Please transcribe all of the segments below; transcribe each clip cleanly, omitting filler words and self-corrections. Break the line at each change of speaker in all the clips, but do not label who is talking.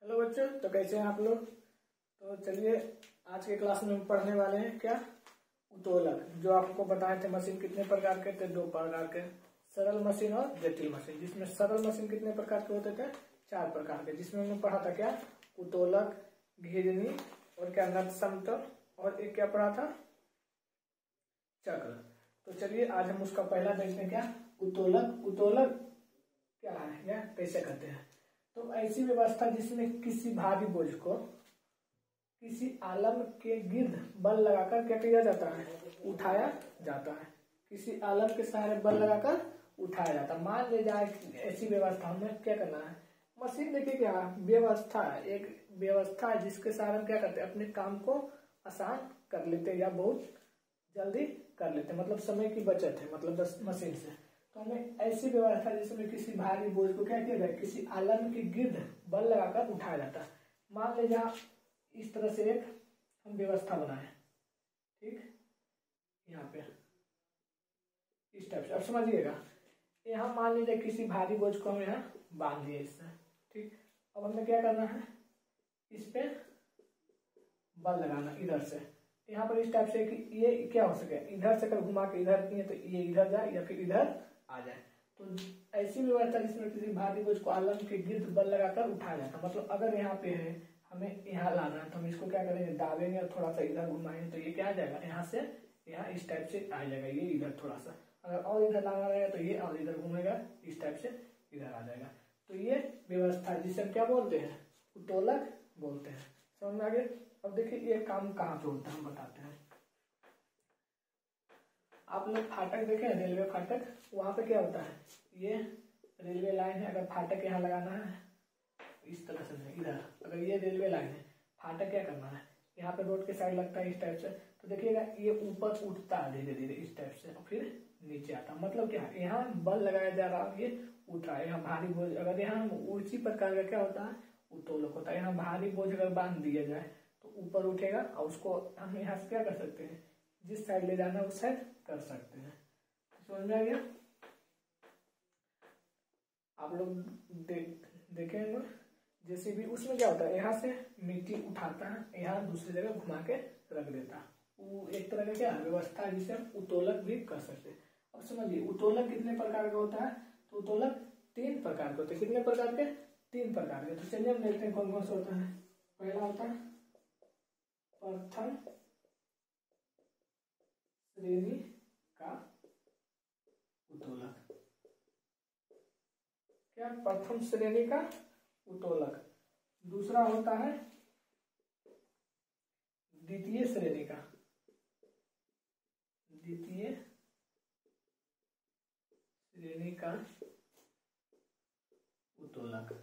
Hello बच्चों, तो कैसे हैं आप लोग। तो चलिए आज के क्लास में हम पढ़ने वाले हैं क्या, उत्तोलक। जो आपको बताए थे मशीन कितने प्रकार के थे, दो प्रकार के, सरल मशीन और जटिल मशीन। जिसमें सरल मशीन कितने प्रकार के होते थे, चार प्रकार के। जिसमें हमने पढ़ा था क्या, उत्तोलक, घिरनी और क्या नट समतल, और एक क्या पढ़ा था, चक्र। तो चलिए आज हम उसका पहला देखते हैं क्या, उत्तोलक। उत्तोलक क्या है या कैसे करते हैं। तो ऐसी व्यवस्था जिसमें किसी भारी बोझ को किसी आलम के गिर्द बल लगाकर क्या किया जाता है, उठाया जाता है। किसी आलम के सहारे बल लगाकर उठाया जाता है। मान ले जाए ऐसी व्यवस्था में क्या करना है, मशीन देखिए क्या व्यवस्था है, एक व्यवस्था है जिसके सहारे हम क्या करते हैं, अपने काम को आसान कर लेते हैं या बहुत जल्दी कर लेते हैं। मतलब समय की बचत है, मतलब मशीन से। तो हमें ऐसी व्यवस्था जिसमें किसी भारी बोझ को क्या किया जाए, किसी आलम के गिर्द बल लगाकर उठाया जाता है। मान ले जहाँ इस तरह से एक हम व्यवस्था बनाए, ठीक, यहाँ पे इस टाइप से। अब समझिएगा, यहाँ मान लीजिए किसी भारी बोझ को हम यहाँ बांध दिए इससे, ठीक। अब हमें क्या करना है, इस पे बल लगाना इधर से, यहाँ पर इस टाइप से कि ये क्या हो सके, इधर से अगर घुमा के इधर किए तो ये इधर जाए या फिर इधर आ जाए। तो ऐसी व्यवस्था जिसमें किसी भारी बोझ को आलम के गिर्द बल लगाकर उठाया जाता। मतलब अगर यहाँ पे है, हमें यहाँ लाना है, तो हम इसको क्या करेंगे, दाबेंगे और थोड़ा सा इधर घुमाएंगे तो ये क्या आ जाएगा, यहाँ से यहाँ इस टाइप से आ जाएगा, ये इधर थोड़ा सा। अगर और इधर लाना रहेगा तो ये और इधर घूमेगा, इस टाइप से इधर आ जाएगा। तो ये व्यवस्था जिसे हम क्या बोलते हैं, उत्तोलक बोलते हैं। समझ में आ गया। अब देखिए ये काम कहाँ पे होता है, हम बताते हैं। आप लोग फाटक देखे हैं, रेलवे फाटक, वहां पे क्या होता है, ये रेलवे लाइन है। अगर फाटक यहाँ लगाना है इस तरह से नहीं, इधर अगर ये रेलवे लाइन है, फाटक क्या करना है, यहाँ पे रोड के साइड लगता है इस टाइप से। तो देखिएगा ये ऊपर उठता है धीरे धीरे इस टाइप से और फिर नीचे आता है। मतलब क्या है, यहाँ बल लगाया जा रहा है, ये उठ रहा है। यहाँ भारी बोझ, अगर यहाँ उसी प्रकार का क्या होता है, उत्तोलक होता है। यहाँ भारी बोझ अगर बांध दिया जाए तो ऊपर उठेगा और उसको हम यहाँ से क्या कर सकते हैं, जिस साइड ले जाना है उस साइड कर सकते हैं। समझ में आ गया। आप लोग देखेंगे जैसे भी उसमें क्या होता है, यहाँ से मिट्टी उठाता है, यहाँ दूसरी जगह घुमा के रख देता है। वो एक तरह का क्या व्यवस्था है जिसे हम उत्तोलक भी कर सकते हैं। अब समझिए उत्तोलक कितने प्रकार का होता है, तो उत्तोलक तीन प्रकार के होते हैं। कितने प्रकार के, तीन प्रकार के। तो चलिए हम देखते हैं कौन कौन सा होता है। पहला होता है प्रथम श्रेणी का उत्तोलक। क्या, प्रथम श्रेणी का उत्तोलक। दूसरा होता है द्वितीय श्रेणी का, द्वितीय श्रेणी का उत्तोलक।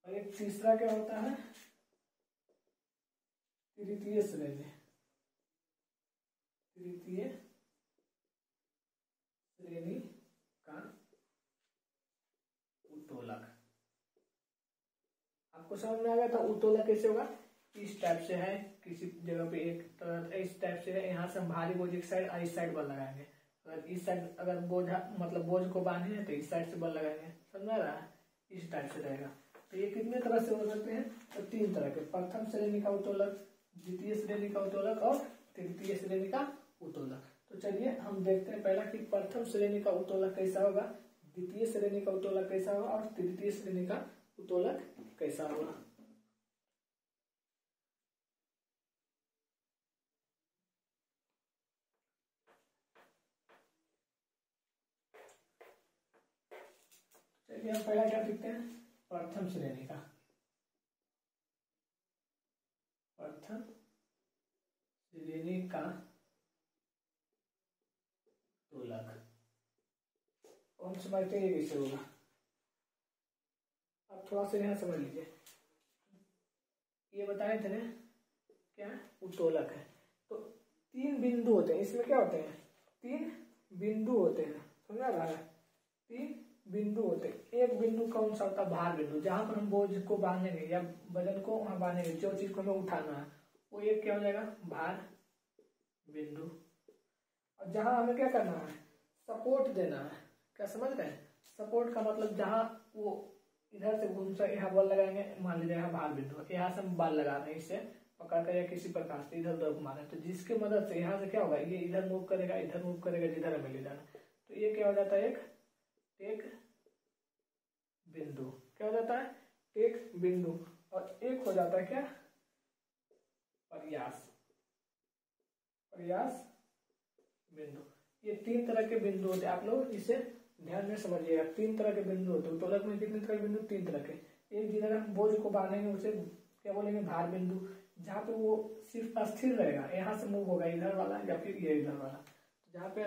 और एक तीसरा क्या होता है, तृतीय श्रेणी, तृतीय श्रेणी का उत्तोलक। आपको समझ में आ गया था उत्तोलक कैसे होगा, इस टाइप से है, किसी जगह पे एक तरह इस टाइप से है, यहाँ से हम भारी बोझ एक साइड और इस साइड बल लगाएंगे। अगर इस साइड अगर बोझ मतलब बोझ को बांधे तो इस साइड से बल लगाएंगे। समझ में आ रहा है, इस टाइप से रहेगा। तो ये कितने तरह से हो सकते हैं, तो तीन तरह के, प्रथम श्रेणी का उत्तोलक, द्वितीय श्रेणी का उत्तोलक और तृतीय श्रेणी का उत्तोलक। तो चलिए हम देखते हैं पहला कि प्रथम श्रेणी का उत्तोलक कैसा होगा, द्वितीय श्रेणी का उत्तोलक कैसा होगा और तृतीय श्रेणी का उत्तोलक कैसा होगा। चलिए हम पहला क्या देखते हैं, प्रथम श्रेणी का, प्रथम श्रेणी का उत्तोलक। कौन समझते हैं कैसे होगा, अब थोड़ा सा यहाँ समझ लीजिए। ये बताए थे ना क्या उत्तोलक है, तो तीन बिंदु होते हैं इसमें। क्या होते हैं, तीन बिंदु होते हैं। समझा रहा है, तीन बिंदु होते हैं। एक बिंदु कौन सा होता है, भार बिंदु, जहां पर हम बोझ को बांधेंगे या वजन को वहां बांधेंगे, जो चीज को हमें उठाना है वो एक क्या हो जाएगा, भार बिंदु। और जहां हमें क्या करना है, सपोर्ट देना है। क्या समझ रहे हैं, सपोर्ट का मतलब जहां वो इधर से घूम कर यहाँ बल लगाएंगे, मान लीजिए यहाँ भार बिंदु, यहाँ से हम बल लगा रहे हैं, इससे पकड़ कर या किसी प्रकार से इधर उधर घुमा रहे हैं, तो जिसकी मदद से यहाँ से क्या होगा, ये इधर मूव करेगा, इधर मूव करेगा, जिधर हमें ले जाना, तो ये क्या हो जाता है, एक टेक बिंदु। क्या हो जाता है, टेक बिंदु। और एक हो जाता है क्या, प्रयास, प्रयास बिंदु। ये 3 तरह के बिंदु होते हैं, आप लोग इसे ध्यान में समझिएगा। 3 तरह के बिंदु होते हैं उत्तोलक में। कितने तरह के बिंदु, 3 तरह के। एक जिधर हम बोझ को बांधेंगे उसे क्या बोलेंगे, भार बिंदु, जहाँ पे वो सिर्फ अस्थिर रहेगा, यहाँ से मूव होगा इधर वाला या फिर ये इधर वाला, तो जहाँ पे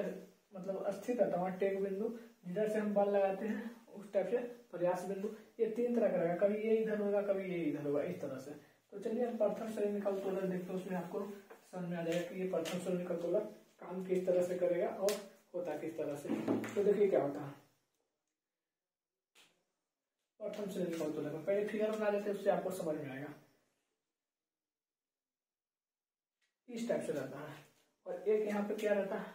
मतलब अस्थिर रहता है वहाँ टेक बिंदु। जिधर से हम बल लगाते हैं उस टाइप से प्रयास बिंदु। ये 3 तरह का रहेगा, कभी ये इधर होगा, कभी ये इधर होगा, इस तरह से। तो चलिए हम प्रथम श्रेणी का उत्तोलक देखते हैं, उसमें आपको समझ में आ जाएगा कि ये प्रथम श्रेणी का उत्तोलक काम किस तरह से करेगा और होता किस तरह से। तो देखिए क्या होता है प्रथम श्रेणी का उत्तोलक में। पहले फिगर बना लेते हैं, उससे आपको समझ में आएगा। इस टाइप से रहता है। और एक यहाँ पे क्या रहता है,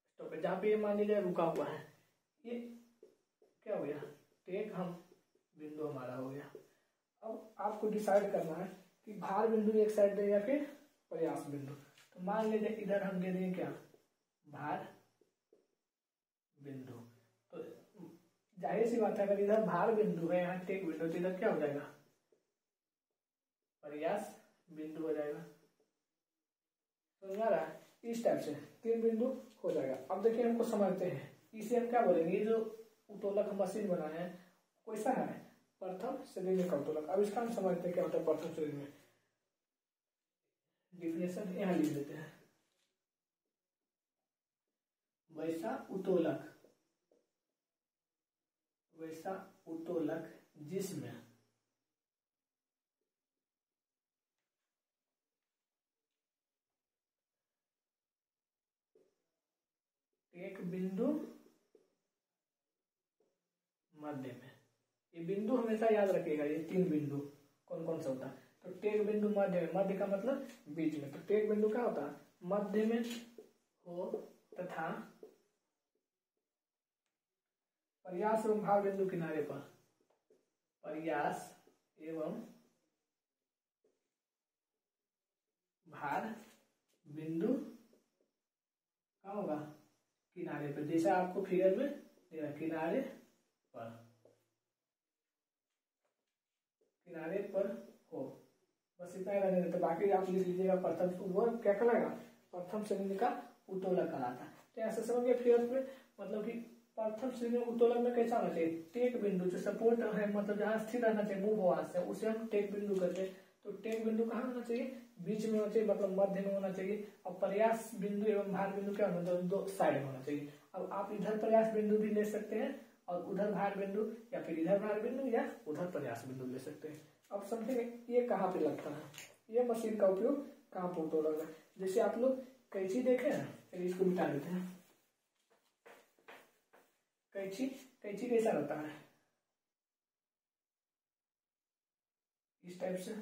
स्टॉप है, जहाँ पे ये मान लीजिए रुका हुआ है, ये क्या हो गया, टेक हम बिंदु हमारा हो गया। अब आपको डिसाइड करना है कि भार बिंदु एक साइड दे या फिर प्रयास बिंदु। तो मान लीजिए इधर हम दे देंगे क्या, भार बिंदु। तो जाहिर सी बात है, अगर इधर भार बिंदु है, यहाँ टेक बिंदु, तो इधर क्या हो जाएगा, प्रयास बिंदु हो जाएगा। समझ आ रहा है, इस टाइप से 3 बिंदु हो जाएगा। अब देखिए हमको समझते हैं, इसे हम क्या बोलेंगे, ये जो उत्तोलक मशीन बनाए हैं कैसा है, प्रथम श्रेणी का उत्तोलक। अब इसका हम समझते हैं क्या होता है प्रथम श्रेणी में। डिफिनेशन यहाँ लिख देते हैं, वैसा उत्तोलक, वैसा उत्तोलक जिसमें एक बिंदु मध्य में। ये बिंदु हमेशा याद रखिएगा, ये 3 बिंदु कौन कौन सा होता है। तो टेक बिंदु मध्य में, मध्य का मतलब बीच में, तो टेक बिंदु क्या होता है, मध्य में हो तथा प्रयास एवं भार बिंदु किनारे पर, प्रयास एवं भार बिंदु कहाँ होगा, किनारे पर, जैसा आपको फिगर में दे रहा, किनारे पर, किनारे पर हो। बस इतना ही रहने देते, बाकी आप लिख लीजिएगा प्रथम, वो क्या कहलाएगा, प्रथम श्रेणी का उत्तोलक कहलाता है। तो ऐसे समझिए फिगर में, मतलब कि प्रथम श्रेणी उत्तोलक में कैसा होना चाहिए, टेक बिंदु जो सपोर्ट है, मतलब जहाँ स्थिर रहना चाहिए, मूव होना से, उसे हम टेक बिंदु कहते हैं। तो टेक बिंदु कहाँ होना चाहिए, बीच में होना चाहिए, मतलब मध्य में होना चाहिए। और प्रयास बिंदु एवं भार बिंदु क्या होना चाहिए, 2 साइड में होना चाहिए। अब आप इधर प्रयास बिंदु भी ले सकते हैं और उधर भार बिंदु, या फिर इधर भार बिंदु या उधर प्रयास बिंदु ले सकते हैं। अब समझेंगे ये कहाँ पे लगता है, ये मशीन का उपयोग कहाँ पर उत्तोलक है। जैसे आप लोग कैंची देखे हैं, चलिए इसको मिटा देते हैं। कैंची, कैंची कैसा रहता है, इस टाइप से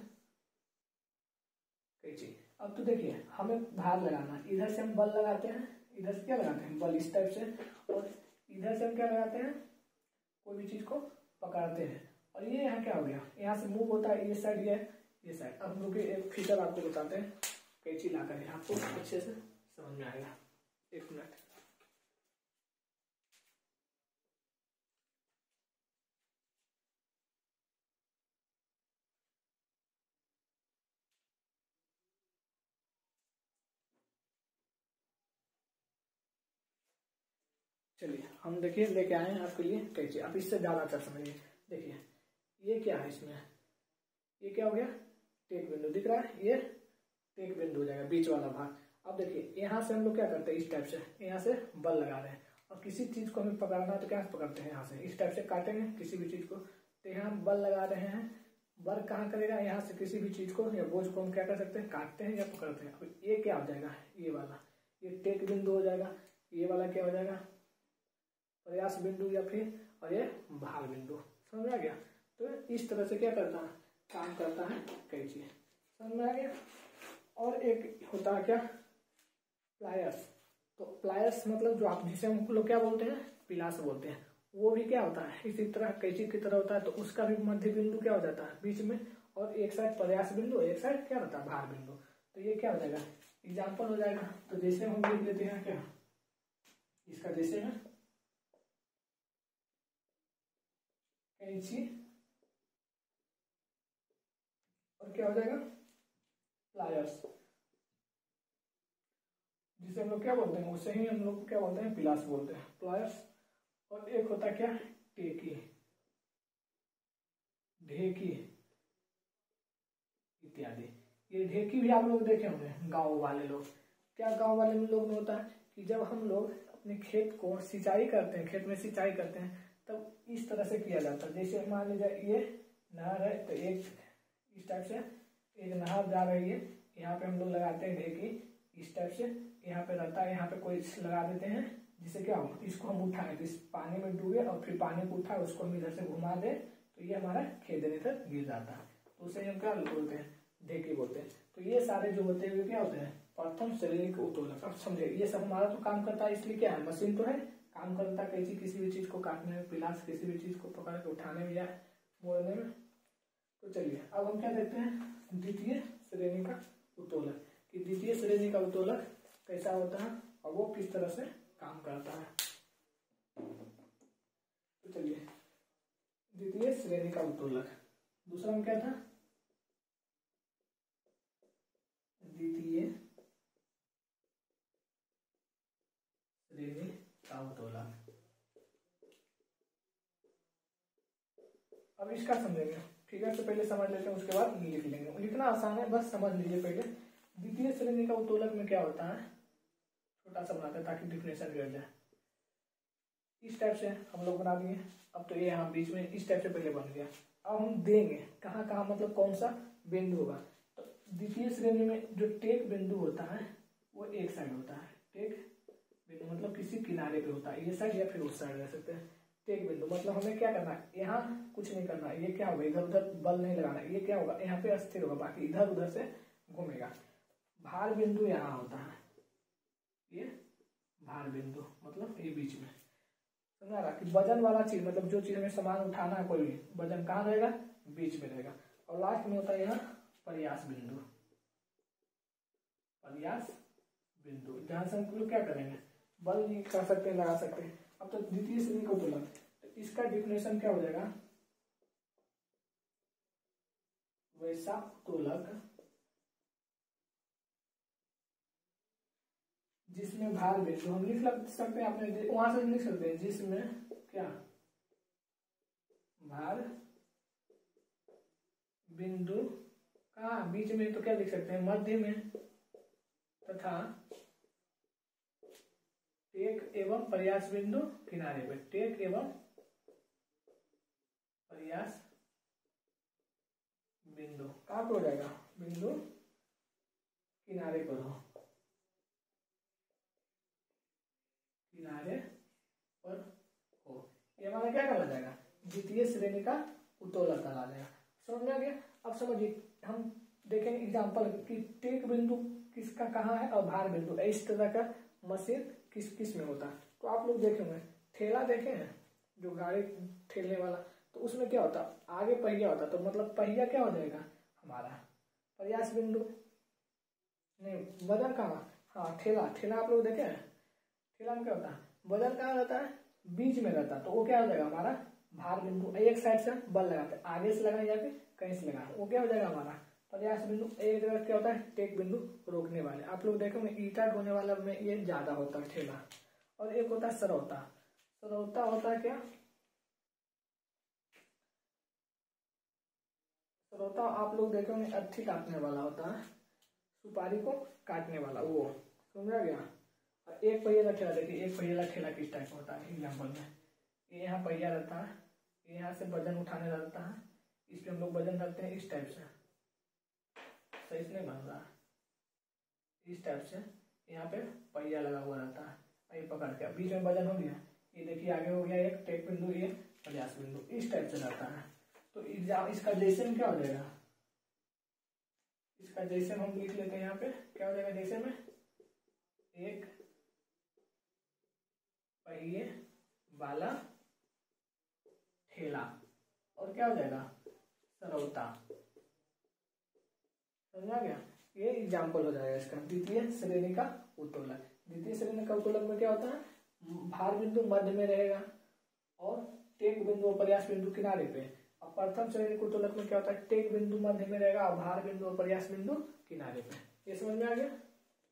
कैंची। अब तो देखिए हमें भार लगाना है, इधर से हम बल लगाते हैं, इधर से क्या लगाते हैं, बल, इस टाइप से, और इधर से हम क्या लगाते हैं, कोई भी चीज को पकड़ते हैं। और ये यहाँ क्या हो गया, यहाँ से मूव होता है, ये साइड, ये साइड। अब हम लोग एक फीचर आपको बताते हैं कैंची ला कर, आपको अच्छे से समझ में आएगा। 1 मिनट। चलिए हम देखिए लेके आए हैं आपके लिए कैंची। अब इससे ज्यादा अच्छा समझिए, देखिए ये क्या है, इसमें ये क्या हो गया, टेक बिंदु दिख रहा है, ये टेक बिंदु हो जाएगा, बीच वाला भाग। अब देखिए यहाँ से हम लोग क्या करते हैं, इस टाइप से यहाँ से बल लगा रहे हैं, और किसी चीज को हमें पकड़ना है तो क्या पकड़ते हैं, यहाँ से इस टाइप से काटेंगे किसी भी चीज को। तो यहाँ बल लगा रहे हैं, बल कहाँ करेगा, यहाँ से किसी भी चीज को या बोझ को हम क्या कर सकते हैं, काटते हैं या पकड़ते हैं। अब ये क्या हो जाएगा, ये वाला, ये टेक बिंदु हो जाएगा, ये वाला क्या हो जाएगा, प्रयास बिंदु या फिर, और ये भार बिंदु। समझ आ गया। तो इस तरह से क्या करता है, काम करता है कैंची। समझ में आ गया। और एक होता है क्या, प्लायर्स। तो प्लायर्स मतलब जो आप, जिसे हम लोग क्या बोलते हैं, पिलास बोलते हैं, वो भी क्या होता है इसी तरह कैंची की तरह होता है, तो उसका भी मध्य बिंदु क्या हो जाता है बीच में, और एक साइड प्रयास बिंदु, एक साइड क्या होता है भार बिंदु। तो ये क्या हो जाएगा एग्जाम्पल हो जाएगा। तो जैसे हम लिख लेते हैं क्या इसका, जैसे में कैंची और क्या हो जाएगा प्लायर्स, जिसे हम लोग क्या बोलते हैं उसे ही हम लोग क्या बोलते हैं पिलास बोलते हैं, प्लायर्स। और एक होता है क्या टेकी, ढेकी इत्यादि। ये ढेकी भी आप लोग देखे होंगे गांव वाले लोग। क्या गांव वाले लोग में होता है कि जब हम लोग अपने खेत को सिंचाई करते हैं, खेत में सिंचाई करते हैं, तब इस तरह से किया जाता है। जैसे मान लीजिए ये नहर है, तो एक इस टाइप से एक नहर जा रही है, यहाँ पे हम लोग लगाते हैं ढेकी इस टाइप से, यहाँ पे रहता है, यहाँ पे कोई लगा देते हैं, जिससे क्या हो इसको हम उठाएं तो इस पानी में डूबे और फिर पानी को उठाए उसको हम इधर से घुमा दे, तो ये हमारा खेत इधर गिर जाता है, तो उसे हम क्या बोलते हैं ढेकी बोलते हैं। तो ये सारे जो होते हैं क्या होते हैं प्रथम श्रेणी उत्तोलक। अब समझे ये सब हमारा तो काम करता है, इसलिए क्या है मशीन तो है, काम करता है कैंची किसी भी चीज को काटने में, पिलास किसी भी चीज को पकड़ के उठाने में या मोड़ने में। तो चलिए अब हम क्या देखते हैं द्वितीय श्रेणी का उत्तोलक, कि द्वितीय श्रेणी का उत्तोलक कैसा होता है और वो किस तरह से काम करता है। तो चलिए द्वितीय श्रेणी का उत्तोलक, दूसरा हम क्या था द्वितीय श्रेणी का उत्तोलक। अब इसका समझेंगे, ठीक है, तो पहले समझ लेते हैं उसके बाद लिख लेंगे। लिखना आसान है, बस समझ लीजिए पहले। द्वितीय श्रेणी का उत्तोलक में क्या होता है, छोटा सा बनाते हैं ताकि डिफिनेशन कर जाए। इस टाइप से हम लोग बना दिए। अब तो ये यहाँ बीच में इस टाइप से पहले बन गया। अब हम देंगे कहाँ कहाँ, मतलब कौन सा बिंदु होगा। तो द्वितीय श्रेणी में जो टेक बिंदु होता है वो एक साइड होता है, टेक बिंदु मतलब किसी किनारे पे होता है, ये साइड या फिर उस साइड रह सकते हैं। टेक बिंदु मतलब हमें क्या करना है, यहाँ कुछ नहीं करना है, ये क्या होगा इधर उधर बल नहीं लगाना, ये क्या होगा यहाँ पे अस्थिर होगा, बाकी इधर उधर से घूमेगा। भार बिंदु यहाँ होता है, ये भार बिंदु मतलब ये बीच में, समझा रहा कि वजन वाला चीज मतलब जो चीज हमें सामान उठाना है कोई भी, वजन कहाँ रहेगा बीच में रहेगा। और लास्ट में होता है यहाँ प्रयास बिंदु, प्रयास बिंदु जहां से हम लोग क्या करेंगे बल कर सकते हैं, लगा सकते हैं। अब तो द्वितीय श्रेणी का उत्तोलक, तो इसका डिफिनेशन क्या हो जाएगा, वैसा उत्तोलक जिसमें भार बिंदु हम लिख सकते हैं, आपने वहां से लिख सकते हैं, जिसमें क्या भार बिंदु का बीच में, तो क्या लिख सकते हैं मध्य में तथा टेक एवं प्रयास बिंदु किनारे पे, टेक एवं प्रयास बिंदु कहाँ पे हो जाएगा, बिंदु किनारे पर हो, किनारे पर हो। ये हमारा क्या कहला जाएगा द्वितीय श्रेणी का उत्तोलक कहला जाएगा। समझ में आ गया। अब समझिए हम देखेंगे एग्जांपल कि टेक बिंदु किसका कहाँ है और भार बिंदु इस तरह का मशीन किस किस में होता है। तो आप लोग देखेंगे ठेला देखे हैं जो गाड़ी ठेलने वाला, तो उसमें क्या होता आगे पहिया होता, तो मतलब पहिया क्या हो जाएगा हमारा प्रयास बिंदु, नहीं वजन कहाँ, हाँ ठेला, ठेला आप लोग देखे हैं, ठेला में क्या होता है वजन कहाँ रहता है बीच में रहता है, तो वो क्या हो जाएगा हमारा भार बिंदु। एक साइड से बल लगाते हैं, आगे से लगाए या फिर कहीं से लगाए, वो क्या हो जाएगा हमारा प्रयास बिंदु। एक जगह क्या होता है टेक बिंदु रोकने वाले, आप लोग देखोगे ईटा ढोने वाला में ये ज्यादा होता है ठेला। और एक होता है सरौता, सरौता होता है क्या, सरौता आप लोग देखोगे अर्थी काटने वाला होता है, सुपारी को काटने वाला, वो समझा गया। और एक पहिया का ठेला देखिए, एक पहिया का ठेला किस टाइप होता है एग्जाम्पल में, ये यहाँ पहिया रहता है, यहाँ से वजन उठाने रहता है, इस पे हम लोग वजन रखते हैं इस टाइप से, सही से नहीं बन रहा, इस टाइप से यहाँ पे पहिया लगा हुआ रहता है, ये पकड़ के बीच में वजन हो गया, ये देखिए आगे हो गया एक टेक बिंदु, ये प्रयास बिंदु इस टाइप से रहता है। तो इसका जैसे में क्या हो जाएगा, इसका जैसे हम लिख लेते हैं यहाँ पे क्या हो जाएगा, जैसे में एक पहिए वाला ठेला, और क्या हो जाएगा सरौता। समझा गया? ये एग्जाम्पल हो जाएगा इसका। द्वितीय श्रेणी का उत्तोलक। द्वितीय श्रेणी का उत्तोलक में क्या होता है, भार बिंदु मध्य में रहेगा और टेक बिंदु और प्रयास बिंदु किनारे पे। अब प्रथम श्रेणी के उत्तोलक में क्या होता है, टेक बिंदु मध्य में रहेगा और भार बिंदु और प्रयास बिंदु किनारे पे। ये समझ में आ गया?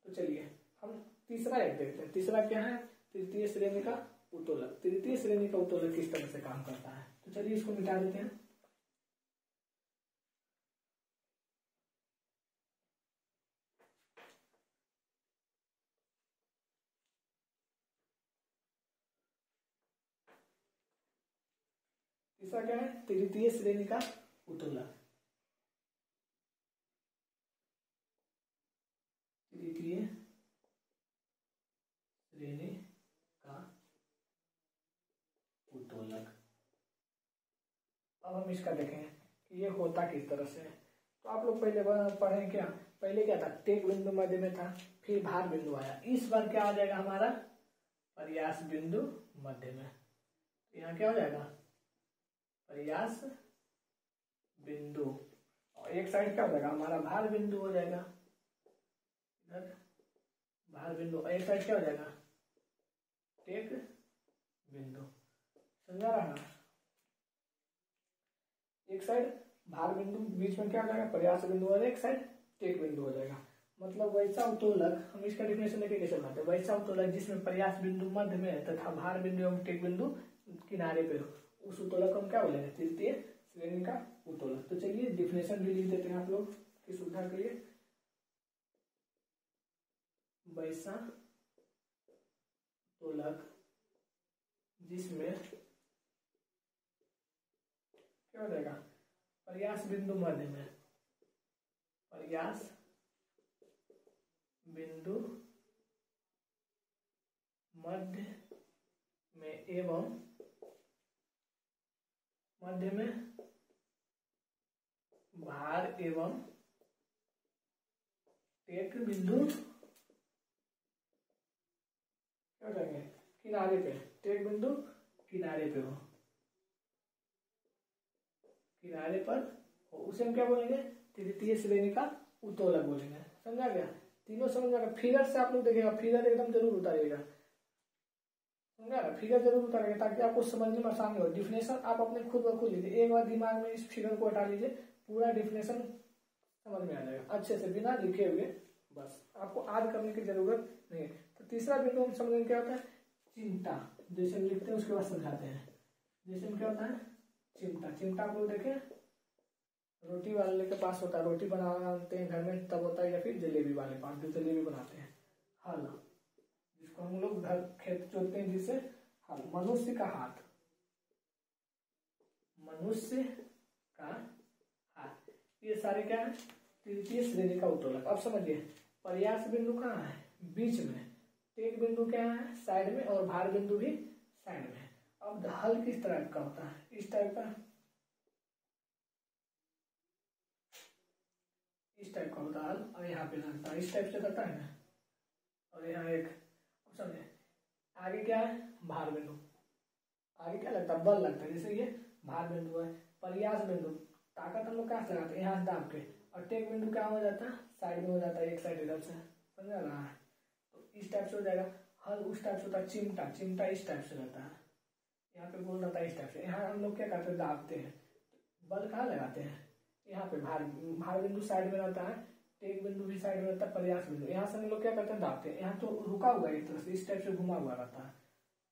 तो चलिए हम तीसरा एक देखते हैं। तीसरा क्या है, तृतीय श्रेणी का उत्तोलक। तृतीय श्रेणी का उत्तोलक किस तरह से काम करता है, तो चलिए इसको मिटा देते हैं। तीसरा क्या है, तृतीय श्रेणी का उत्तोलक। तृतीय श्रेणी का उत्तोलक। अब हम इसका देखेंगे कि ये होता किस तरह से है। तो आप लोग पहले पढ़े क्या, पहले क्या था, टेक बिंदु मध्य में था, फिर भार बिंदु आया। इस बार क्या आ जाएगा हमारा, प्रयास बिंदु मध्य में। तो यहाँ क्या हो जाएगा, प्रयास बिंदु, और एक साइड क्या हो जाएगा हमारा भार बिंदु हो जाएगा। इधर भार बिंदु, और एक साइड क्या हो जाएगा टेक बिंदु। समझा रहा? एक साइड भार बिंदु, बीच में क्या हो जाएगा प्रयास बिंदु, और एक साइड टेक बिंदु हो जाएगा। मतलब वैसा उत्तोलक, हम इसका डेफिनेशन लेके कैसे बनाते हैं, वैसा उत्तोलक जिसमें प्रयास बिंदु मध्य में तथा भार बिंदु एवं टेक बिंदु किनारे पे हो, उस उत्तोलक को हम क्या बोलेंगे, तृतीय श्रेणी का उत्तोलक। तो चलिए डिफिनेशन भी लिख देते हैं आप लोग की सुविधा के लिए। वैसा उत्तोलक जिसमें क्या हो जाएगा, प्रयास बिंदु मध्य में, प्रयास बिंदु मध्य में एवं मध्य में भार एवं टेक बिंदु क्या हो जाएंगे किनारे पे, टेक बिंदु किनारे पे हो, किनारे पर हो, उसे हम क्या बोलेंगे, तृतीय श्रेणी का उत्तोलक बोलेंगे। समझा गया? तीनों समझ में आ गया? फिगर से आप लोग देखिएगा, फिगर एकदम जरूर उतारिएगा। समझा ना? फिगर जरूर उतारिएगा ताकि आपको समझने में आसानी हो। डिफिनेशन आप अपने खुद ब खुद लीजिए, एक बार दिमाग में इस फिगर को हटा लीजिए, पूरा डिफिनेशन समझ में आ जाएगा अच्छे से, बिना लिखे हुए। बस आपको याद करने की जरूरत नहीं है। तो तीसरा बिंदु हम समझेंगे क्या होता है, चिमटा। जैसे हम लिखते हैं उसके बाद समझाते हैं। जैसे में क्या होता है चिमटा। चिमटा आप लोग देखें रोटी वाले के पास होता है, रोटी बनाते हैं घर में तब होता है, या फिर जलेबी वाले पास जो जलेबी बनाते हैं। हल, जिसको हम लोग घर खेत जोतते हैं जिससे हल। मनुष्य का हाथ, मनुष्य का हाथ, ये सारे क्या है, तृतीय श्रेणी का उत्तोलक। अब समझिए, प्रयास बिंदु कहाँ है, बीच में, टेक बिंदु क्या है साइड में, और भार बिंदु भी साइड में। अब हल किस तरह का होता है, इस टाइप का, इस टाइप का होता है हल, और यहाँ पे लगता है इस टाइप से करता है ना, और यहाँ एक समझे, आगे क्या है भार बिंदु, आगे क्या लगता है बल लगता है, जैसे ये भार बिंदु है। प्रयास बिंदु ताकत हम लोग कहाँ से लगाते हैं, यहाँ से दाब के, और टेक बिंदु क्या हो जाता है साइड में हो जाता है, एक साइड इधर से। समझा रहा है? तो इस टाइप से हो जाएगा। हल उस टाइप से होता है। चिमटा, चिमटा इस टाइप से रहता है, यहाँ पे गोल रहता है इस टाइप से। यहाँ हम लोग क्या करते हैं दाबते हैं, बल कहाँ लगाते हैं, यहाँ पे भार बिंदु साइड में रहता है, टेक बिंदु भी साइड में रहता है, प्रयास बिंदु यहाँ से हम लोग क्या करते हैं दाबते हैं। यहाँ तो रुका हुआ है एक तरह से, इस टाइप से घुमा हुआ रहता है।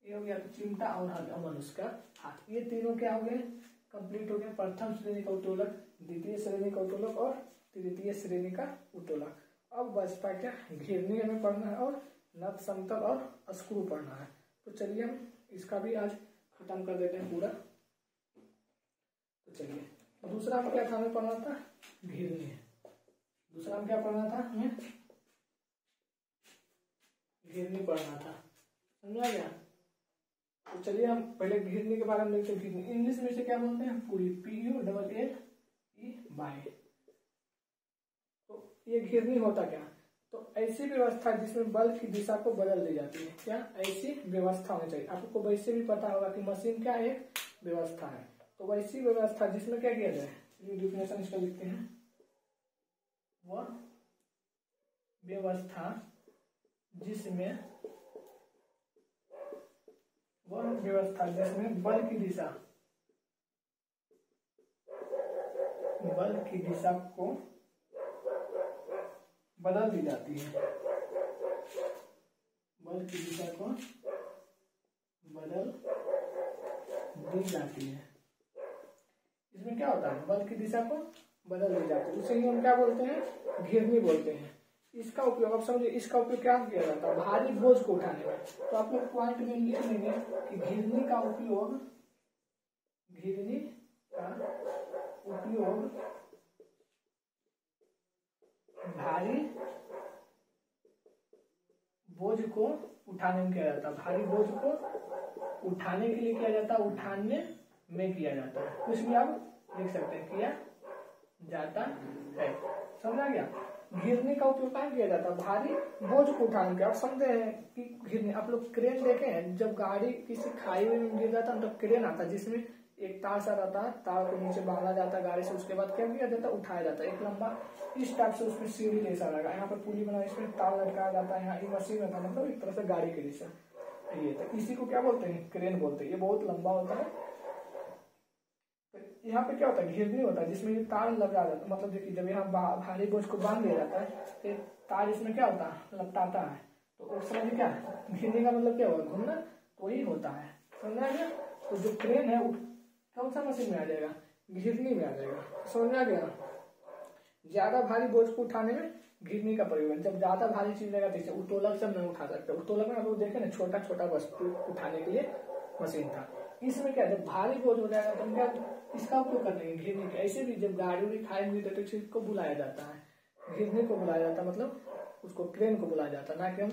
ये हो गया चिमटा और हल और मनुष्य का हाथ। ये तीनों क्या हो गए, कंप्लीट हो गया। प्रथम श्रेणी का उत्तोलक, द्वितीय श्रेणी का उत्तोलक और तृतीय श्रेणी का उत्तोलक। अब बचता क्या, घिरनी हमें पढ़ना है और नत समतल और स्क्रू पढ़ना है। तो चलिए हम इसका भी आज खत्म कर देते हैं पूरा। तो चलिए दूसरा हम क्या था, हमें पढ़ना था घिरनी। दूसरा हम क्या पढ़ना था, हमें घिरनी पढ़ना था। समझा गया? तो चलिए हम पहले घिरनी के बारे में देखते हैं। घिरनी इंग्लिश में से क्या बोलते हैं, पुली, PULLEY। तो ये घिरनी होता क्या, तो ऐसी व्यवस्था जिसमें बल की दिशा को बदल दी जाती है। क्या ऐसी व्यवस्था होनी चाहिए। आपको वैसे भी पता होगा कि मशीन क्या एक व्यवस्था है, तो वैसी व्यवस्था जिसमें क्या किया जाए, ये डिफिनेशन इसका लिखते हैं, वह व्यवस्था जिसमें बल की दिशा को बदल दी जाती है, बल की दिशा को बदल दी जाती है। इसमें क्या होता है, बल की दिशा को बदल दी जाती है, उसे ही हम क्या बोलते हैं, घिरनी बोलते हैं। इसका उपयोग आप समझिए, इसका उपयोग क्या किया जाता है, भारी बोझ को उठाने में। तो आप लोग पॉइंट में लिख लेंगे कि घिरनी का उपयोग भारी बोझ को उठाने में किया जाता है, भारी बोझ को उठाने के लिए किया जाता है, उठाने में किया जाता है, कुछ भी आप लिख सकते हैं, किया जाता है। समझा गया। घिरनी का उपयोग कहाँ किया जाता है, भारी बोझ को उठाने के। आप समझे हैं कि घिरनी, आप लोग क्रेन देखे हैं, जब गाड़ी किसी खाई में गिर जाता है तो क्रेन आता है जिसमें एक तार सा रहता है, तार को नीचे बांधा जाता है गाड़ी से, उसके बाद क्या किया जाता है, उठाया जाता है एक लंबा इस टाइप से, उसमें सीढ़ी जैसा लगा, यहाँ पर पुली बना, इसमें तार लटकाया जाता है, यहाँ ये मशीन रहता है, मतलब एक तरह से गाड़ी के जैसा ये। तो इसी को क्या बोलते हैं, क्रेन बोलते हैं। ये बहुत लंबा होता है। यहाँ पे क्या होता है, घिरनी होता है जिसमें ये तार लगा जाता है, मतलब देखिए जब यहाँ भारी बोझ को बांध दिया जाता है तो तार इसमें क्या होता है, लपटाता है। तो उस समय क्या है, घिरनी का मतलब क्या होगा, घूमना, तो वही होता है। समझा गया। तो जो क्रेन है वो कौन सा मशीन में आ जाएगा, घिरनी में आ जाएगा। समझा गया। ज्यादा भारी बोझ को उठाने में घिरनी का प्रयोग है। जब ज्यादा भारी चीज लगा तो उत्तोलक से नहीं उठा सकते। उत्तोलक में आप लोग देखे ना, छोटा छोटा वस्तु उठाने के लिए मशीन था। इसमें क्या, जब भारी बोझ हो जाएगा तो क्या इसका उपयोग करते हैं, घिरनी का। ऐसे भी जब गाड़ी उड़ी खाई हुई तो चीज को बुलाया जाता है, घिरनी को बुलाया जाता है, मतलब उसको क्रेन को बुलाया जाता है, ना कि हम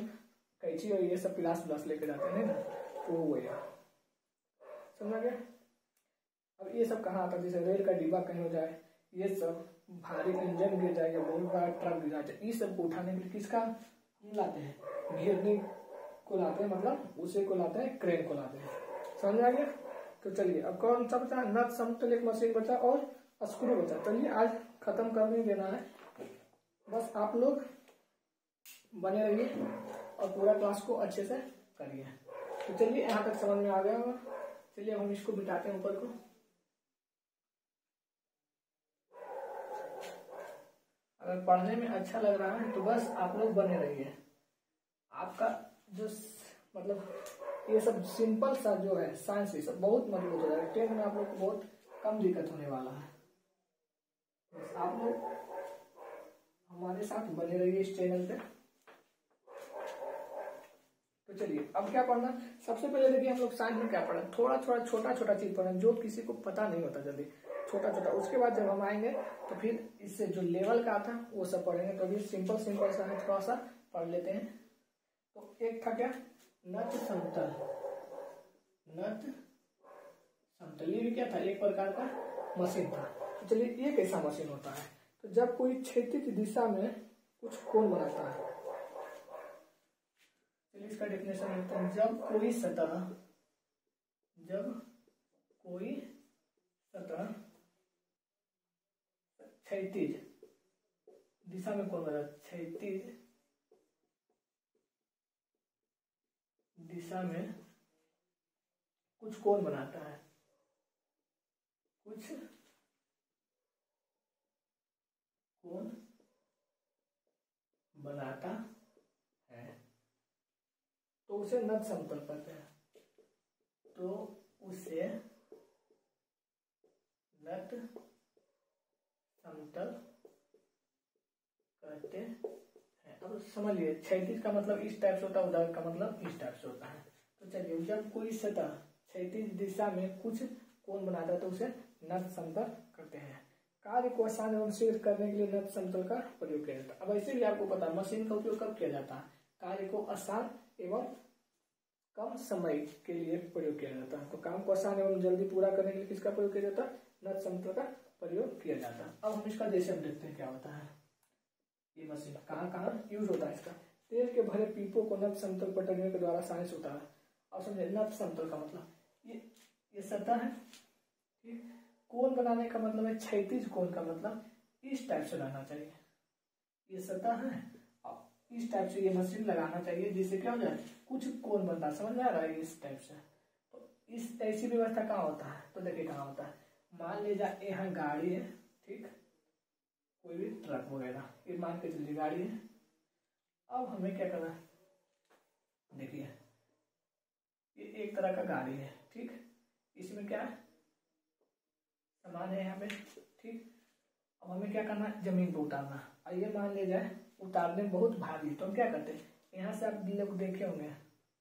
कैंची और ये सब पिलास विलास लेके जाते हैं ना, तो वो है। समझा गया। अब ये सब कहाँ आता है, जैसे रेल का डिब्बा कहीं हो जाए, ये सब भारी इंजन गिर जाए या बहुत बड़ा ट्रक गिर जाए, इस सब को उठाने के लिए किसका हम लाते हैं, घिरनी को लाते हैं, मतलब उसे को लाते हैं, क्रेन को लाते हैं। समझ आ गया। तो चलिए अब कौन सा बचा, नट समतल एक मशीन बचा और स्क्रू बचा। चलिए आज खत्म करने देना है, बस आप लोग बने रहिए और पूरा क्लास को अच्छे से करिए। तो चलिए यहाँ तक समझ में आ गया होगा। चलिए हम इसको बिठाते हैं ऊपर को। अगर पढ़ने में अच्छा लग रहा है तो बस आप लोग बने रहिए। आपका जो मतलब ये सब सिंपल सा जो है साइंस, ये सब बहुत मजबूत हो जाएगा। 10 में आप लोग को बहुत कम दिक्कत होने वाला है। बस आप लोग हमारे साथ बने रहिए इस चैनल पे। तो चलिए अब क्या पढ़ना, सबसे पहले देखिए हम लोग साइंस में क्या पढ़ा, थोड़ा थोड़ा छोटा छोटा चीज पढ़ा जो किसी को पता नहीं होता जल्दी, छोटा छोटा। उसके बाद जब हम आएंगे तो फिर इससे जो लेवल का था वो सब पढ़ेंगे। तो अभी सिंपल सिंपल सा है, थोड़ा सा पढ़ लेते हैं। तो एक था क्या, नट समतल। नट समतल ये भी क्या था, एक प्रकार का मशीन था। तो चलिए ये कैसा मशीन होता है, तो जब कोई क्षैतिज दिशा में कुछ कोण बनाता है, चलिए इसका डेफिनेशन लिखते हैं। जब कोई सतह क्षैतिज दिशा में कोण बनाता है, क्षैतिज दिशा में कुछ कोण बनाता है, कुछ कोण बनाता है, तो उसे नट समतल कहते हैं। तो उसे नट समतल कहते हैं। अब समझिए, क्षैतिज का मतलब इस टाइप से होता है, उधर का मतलब इस टाइप से होता है। तो चलिए जब कोई सतह क्षैतिज दिशा में कुछ कोण बनाता है तो उसे नट समतल करते हैं। कार्य को आसान एवं शीघ्र करने के लिए नट समतल का प्रयोग किया जाता है। अब ऐसे भी आपको पता है मशीन का उपयोग कब किया जाता है, कार्य को आसान एवं कम समय के लिए प्रयोग किया जाता है। तो काम को आसान एवं जल्दी पूरा करने के लिए किसका प्रयोग किया जाता है, नट समतल का प्रयोग किया जाता है। अब हम इसका जैसे देखते हैं क्या होता है। ये मशीन कहाँ कहाँ यूज होता है इसका, तेल के भरे पीपों को नट समतल पटकने के द्वारा साइंस होता है। और समझे, नट समतल का मतलब ये सतह है, ठीक, कोण बनाने का मतलब है, क्षैतिज कोण का मतलब इस टाइप से रहना चाहिए। ये सतह है, इस टाइप से ये मशीन लगाना चाहिए जिससे क्या हो जाए, कुछ कोण बनता है, समझ में आ रहा है, इस टाइप से। तो इस ऐसी व्यवस्था कहाँ होता है, तो देखिए कहाँ होता है। मान लीजिए यहाँ गाड़ी है, ठीक, कोई भी ट्रक वगैरह, ये मान के चलिए गाड़ी है। अब हमें क्या करना है, देखिए ये एक तरह का गाड़ी है, ठीक, इसमें क्या है, सामान है यहाँ पे, ठीक। अब हमें क्या करना है, जमीन पर उतारना। और ये मान ले जाए उतारने में बहुत भारी, तो हम क्या करते हैं, यहाँ से आप लोग देखे होंगे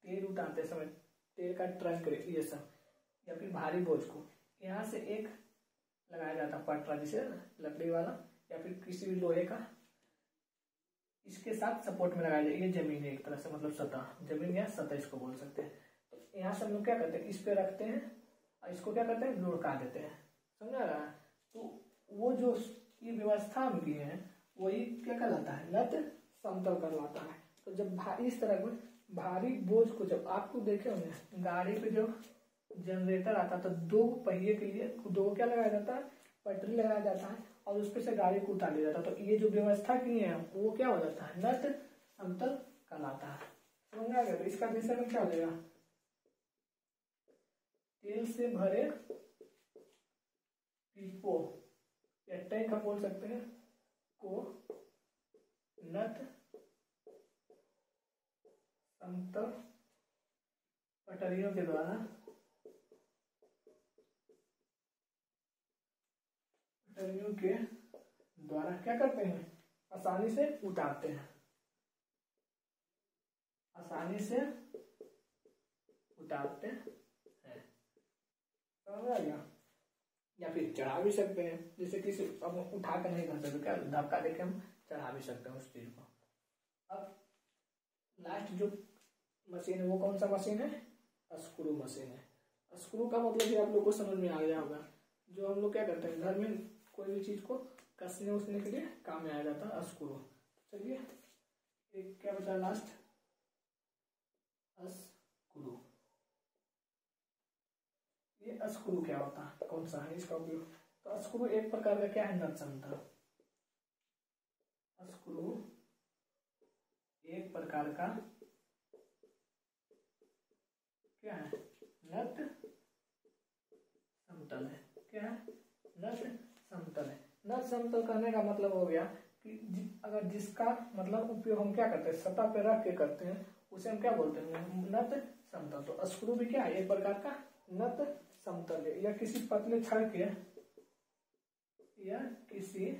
तेल उतारते समय, तेल का ट्रंक ये सब, या फिर भारी बोझ को यहाँ से एक लगाया जाता है पटरा, जिसे लकड़ी वाला या फिर किसी भी लोहे का, इसके साथ सपोर्ट में लगाया जाए। ये जमीन है एक तरह से, मतलब सतह, जमीन या सतह इसको बोल सकते हैं। तो यहाँ से हम लोग क्या करते हैं, इस पे रखते हैं और इसको क्या करते हैं, लुढ़का देते हैं, समझ आ रहा है। तो वो जो ये व्यवस्था हम की है वही क्या कहलाता है, नत समतल कहलाता है। तो जब इस तरह के भारी बोझ को, जब आपको देखे होंगे गाड़ी पे जो जनरेटर आता है तो दो पहिए के लिए दो क्या लगाया जाता है, पटरी लगाया जाता है और उस पे से गाड़ी को उतार दिया जाता है। तो ये जो व्यवस्था की है वो क्या हो जाता है, नत समतल कहलाता है, समझ में आ गया। तो इसका आंसर में क्या हो जाएगा, तेल से भरे पीपो या टैंक हम बोल सकते हैं को नत समतल पटरियों के द्वारा क्या करते हैं, आसानी से उतारते हैं, आसानी से उतारते हैं, समझ आ गया। या फिर चढ़ा भी सकते हैं, जैसे किसी अब उठा कर नहीं कर सकते, क्या धक्का देके हम चढ़ा भी सकते हैं उस चीज को। अब लास्ट जो मशीन है वो कौन सा मशीन है, स्क्रू मशीन है। स्क्रू का मतलब भी आप लोग को समझ में आ गया होगा, जो हम लोग क्या करते हैं घर में कोई भी चीज को कसने उसने के लिए काम में आ जाता है स्क्रू। चलिए एक क्या बचा लास्ट, स्क्रू। ये स्क्रू क्या होता है, कौन सा है इसका उपयोग, तो स्क्रू एक प्रकार का क्या है, नट समतल। स्क्रू एक प्रकार का क्या है, नट समतल है। क्या है, नट समतल है। नट समतल कहने का मतलब हो गया कि अगर जिसका मतलब उपयोग हम क्या करते हैं, सतह पे रख के करते हैं, उसे हम क्या बोलते हैं, नट समतल। तो स्क्रू भी क्या है, एक प्रकार का नट समतल है, या किसी पतले छड़ के, या किसी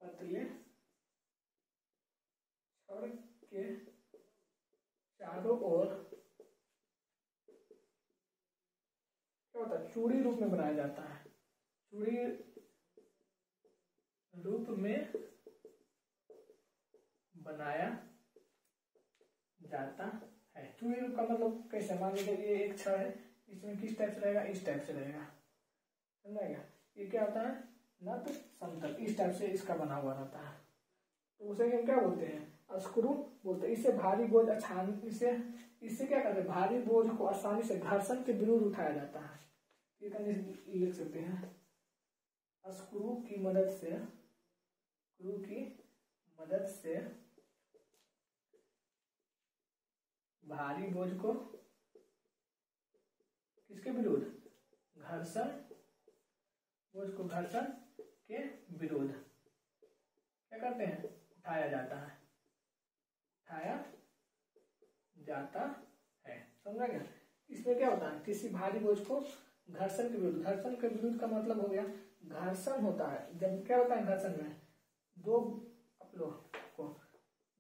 पतले छड़ के चारों ओर क्या होता है, चूड़ी रूप में बनाया जाता है, चूड़ी रूप में बनाया जाता है। चूड़ी रूप का मतलब कैसे, मान लीजिए ये एक छड़ है, इसमें किस टाइप से रहेगा, इस टाइप से रहेगा, समझाएगा। ये क्या होता है, नट समतल, इस टाइप से इसका बना हुआ रहता है। तो उसे हम क्या बोलते हैं, स्क्रू बोलते हैं। इससे भारी बोझ इससे क्या करते हैं, भारी बोझ को आसानी से घर्षण के विरुद्ध उठाया जाता है। ये लिख सकते हैं, स्क्रू की मदद से भारी बोझ को किसके विरुद्ध, बोझ को घर्षण के विरुद्ध क्या करते हैं, उठाया जाता है, समझा गया। इसमें क्या होता है, किसी भारी बोझ को घर्षण के विरुद्ध का मतलब हो गया, घर्षण होता है जब क्या होता है, घर्षण में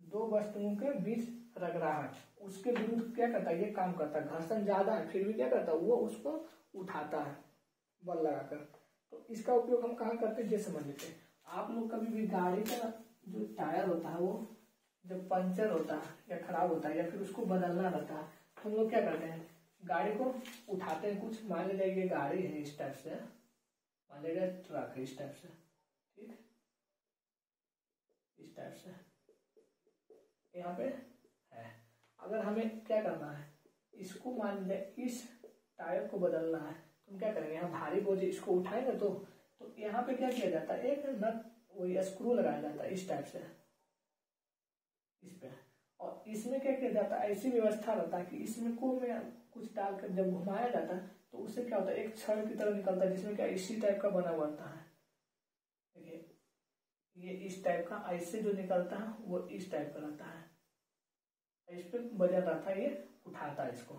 दो वस्तुओं के बीच रगड़ाहट, उसके विरुद्ध क्या करता है, ये काम करता है। घर्षण ज्यादा है फिर भी क्या करता है, वो उसको उठाता है बल लगाकर। तो इसका उपयोग हम कहाँ करते हैं, ये समझ लेते हैं। आप लोग कभी भी गाड़ी का जो टायर होता है वो जब पंचर होता है या खराब होता है या फिर उसको बदलना रहता है, तो हम लोग क्या करते हैं, गाड़ी को उठाते हैं। कुछ मान लीजिए ये गाड़ी है इस टाइप से, मान लीजिए ट्रक है इस टाइप से, ठीक, इस टाइप से यहाँ पे है। अगर हमें क्या करना है, इसको मान लीजिए इस टायर बदलना है तो हम क्या करेंगे, यहाँ भारी बोझ इसको उठाएंगे तो यहाँ पे क्या किया जाता है, एक नट वही स्क्रू लगाया जाता है इस टाइप से इस पे, और इसमें क्या किया जाता है, ऐसी व्यवस्था रहता है कि इसमें को में कुछ डालकर जब घुमाया जाता है तो उससे क्या होता है, एक छड़ की तरह निकलता है जिसमें क्या इसी टाइप का बना हुआ होता है। देखिए ये इस टाइप का ऐसे जो निकलता है वो इस टाइप का रहता है, इस पे वजन रहता है, ये उठाता है इसको,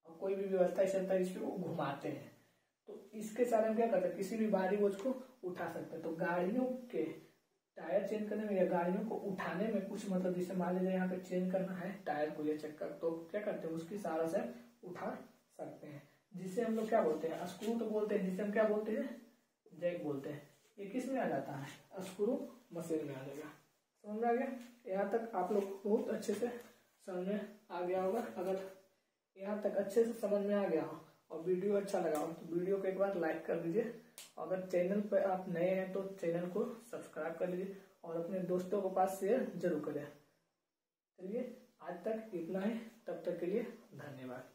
और कोई भी व्यवस्था ऐसे रहता है इस पे वो घुमाते हैं। तो इसके साथ हम क्या करते हैं, किसी भी भारी बोझ को उठा सकते हैं। तो गाड़ियों के टायर चेंज करने में या गाड़ियों को उठाने में कुछ मतलब, जैसे मान लीजिए यहाँ पे चेंज करना है टायर को या चक्कर, तो क्या करते हैं उसकी सहारा से उठा सकते हैं, जिससे हम लोग क्या बोलते हैं, स्क्रू तो बोलते हैं, जिसे हम क्या बोलते हैं, जैक बोलते हैं। ये किस में आ जाता है, स्क्रू मशीन में आ जाएगा। समझ में आ गया? यहाँ तक आप लोग बहुत अच्छे से समझ में आ गया होगा। अगर यहाँ तक अच्छे से समझ में आ गया हो और वीडियो अच्छा लगा हो तो वीडियो को एक बार लाइक कर दीजिए। अगर चैनल पर आप नए हैं तो चैनल को सब्सक्राइब कर लीजिए और अपने दोस्तों के पास शेयर जरूर करें। चलिए आज तक इतना ही, तब तक के लिए धन्यवाद।